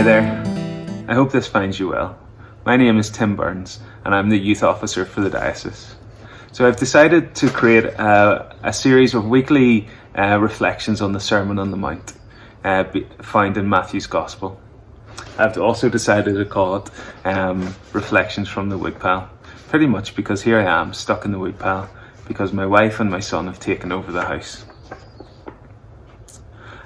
there, I hope this finds you well. My name is Tim Burns and I'm the youth officer for the diocese. So I've decided to create a series of weekly reflections on the Sermon on the Mount found in Matthew's Gospel. I've also decided to call it Reflections from the Woodpile, pretty much because here I am stuck in the woodpile because my wife and my son have taken over the house.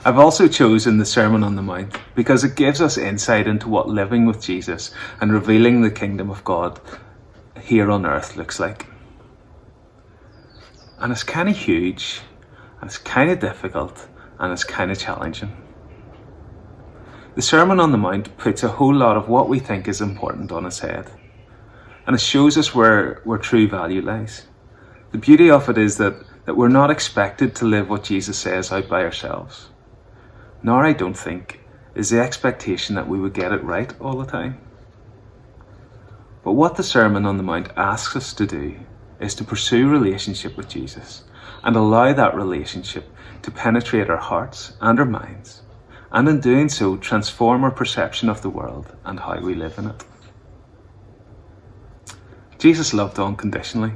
I've also chosen the Sermon on the Mount because it gives us insight into what living with Jesus and revealing the kingdom of God here on earth looks like. And it's kind of huge, and it's kind of difficult, and it's kind of challenging. The Sermon on the Mount puts a whole lot of what we think is important on its head, and it shows us where true value lies. The beauty of it is that we're not expected to live what Jesus says out by ourselves. Nor, I don't think, is the expectation that we would get it right all the time. But what the Sermon on the Mount asks us to do is to pursue relationship with Jesus and allow that relationship to penetrate our hearts and our minds, and in doing so transform our perception of the world and how we live in it. Jesus loved unconditionally.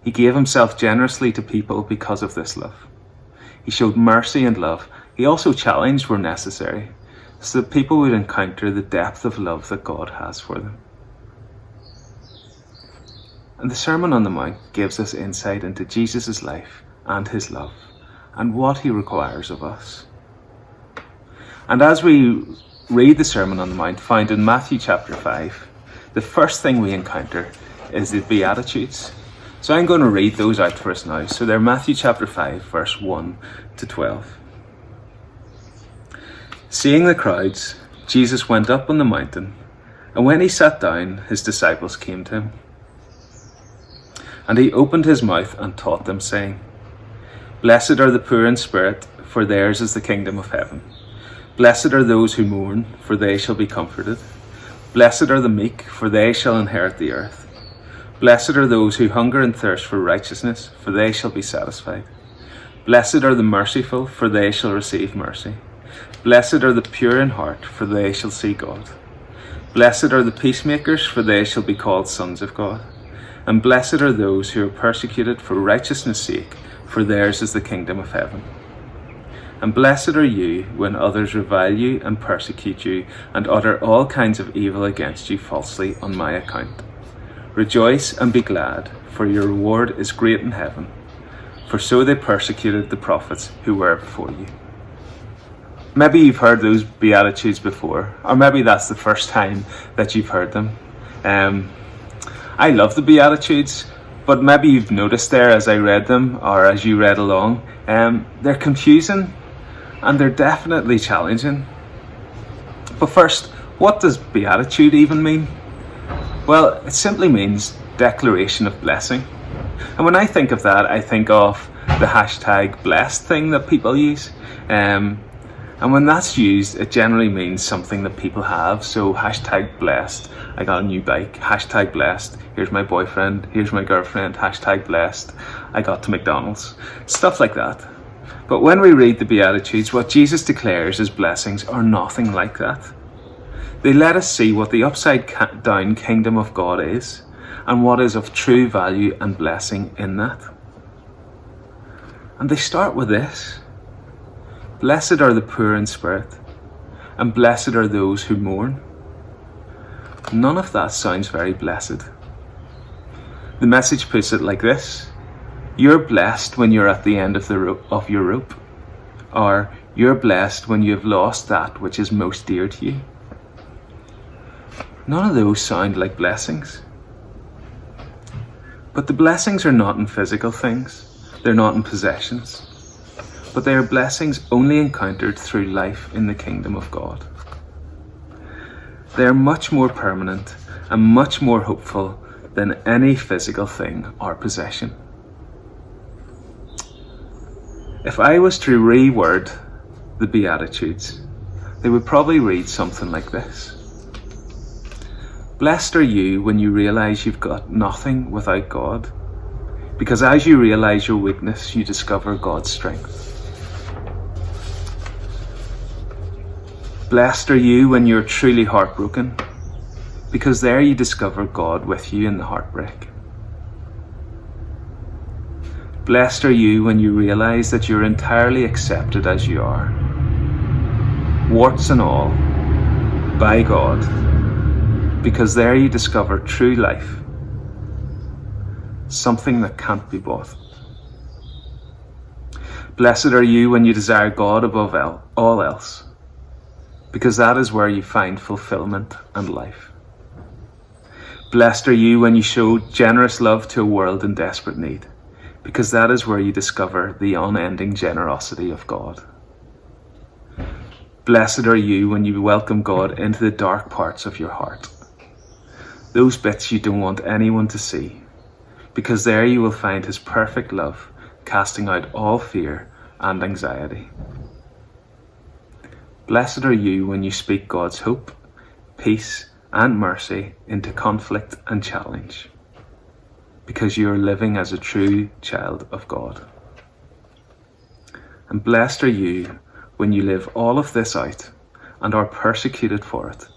He gave himself generously to people because of this love. He showed mercy and love. He also challenged where necessary, so that people would encounter the depth of love that God has for them. And the Sermon on the Mount gives us insight into Jesus' life and his love, and what he requires of us. And as we read the Sermon on the Mount found in Matthew chapter 5, the first thing we encounter is the Beatitudes. So I'm going to read those out for us now. So they're Matthew chapter 5, verse 1 to 12. Seeing the crowds, Jesus went up on the mountain, and when he sat down, his disciples came to him. And he opened his mouth and taught them, saying, Blessed are the poor in spirit, for theirs is the kingdom of heaven. Blessed are those who mourn, for they shall be comforted. Blessed are the meek, for they shall inherit the earth. Blessed are those who hunger and thirst for righteousness, for they shall be satisfied. Blessed are the merciful, for they shall receive mercy. Blessed are the pure in heart, for they shall see God. Blessed are the peacemakers, for they shall be called sons of God. And blessed are those who are persecuted for righteousness' sake, for theirs is the kingdom of heaven. And blessed are you when others revile you and persecute you and utter all kinds of evil against you falsely on my account. Rejoice and be glad, for your reward is great in heaven. For so they persecuted the prophets who were before you. Maybe you've heard those Beatitudes before, or maybe that's the first time that you've heard them. I love the Beatitudes, but maybe you've noticed there as I read them, or as you read along, they're confusing and they're definitely challenging. But first, what does Beatitude even mean? Well, it simply means declaration of blessing. And when I think of that, I think of the hashtag blessed thing that people use. And when that's used, it generally means something that people have. So hashtag blessed, I got a new bike. Hashtag blessed, here's my boyfriend, here's my girlfriend. Hashtag blessed, I got to McDonald's. Stuff like that. But when we read the Beatitudes, what Jesus declares as blessings are nothing like that. They let us see what the upside down kingdom of God is, and what is of true value and blessing in that. And they start with this. Blessed are the poor in spirit, and blessed are those who mourn. None of that sounds very blessed. The Message puts it like this: you're blessed when you're at the end of your rope, or you're blessed when you have lost that which is most dear to you. None of those sound like blessings. But the blessings are not in physical things, they're not in possessions. But they are blessings only encountered through life in the kingdom of God. They are much more permanent and much more hopeful than any physical thing or possession. If I was to reword the Beatitudes, they would probably read something like this. Blessed are you when you realize you've got nothing without God, because as you realize your weakness, you discover God's strength. Blessed are you when you're truly heartbroken, because there you discover God with you in the heartbreak. Blessed are you when you realize that you're entirely accepted as you are, warts and all, by God, because there you discover true life, something that can't be bought. Blessed are you when you desire God above all else, because that is where you find fulfillment and life. Blessed are you when you show generous love to a world in desperate need, because that is where you discover the unending generosity of God. Blessed are you when you welcome God into the dark parts of your heart, those bits you don't want anyone to see, because there you will find his perfect love, casting out all fear and anxiety. Blessed are you when you speak God's hope, peace, and mercy into conflict and challenge, because you are living as a true child of God. And blessed are you when you live all of this out and are persecuted for it,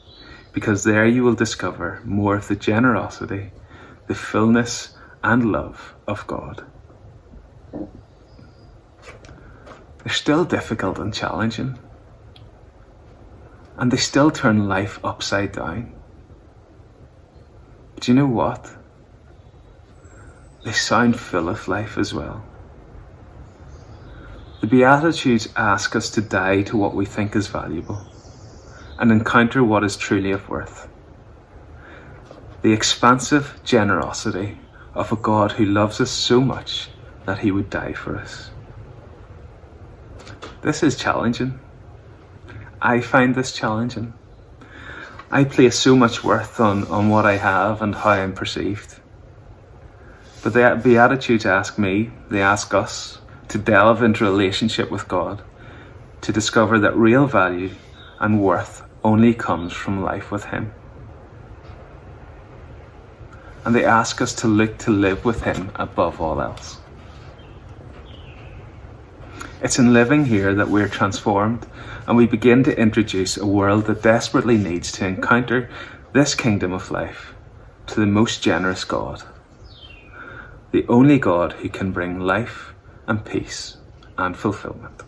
because there you will discover more of the generosity, the fullness and love of God. They're still difficult and challenging, and they still turn life upside down. But you know what? They sound full of life as well. The Beatitudes ask us to die to what we think is valuable and encounter what is truly of worth. The expansive generosity of a God who loves us so much that he would die for us. This is challenging. I find this challenging. I place so much worth on what I have and how I'm perceived. But the Beatitudes ask me, they ask us, to delve into a relationship with God, to discover that real value and worth only comes from life with him. And they ask us to look to live with him above all else. It's in living here that we're transformed, and we begin to introduce a world that desperately needs to encounter this kingdom of life to the most generous God, the only God who can bring life and peace and fulfillment.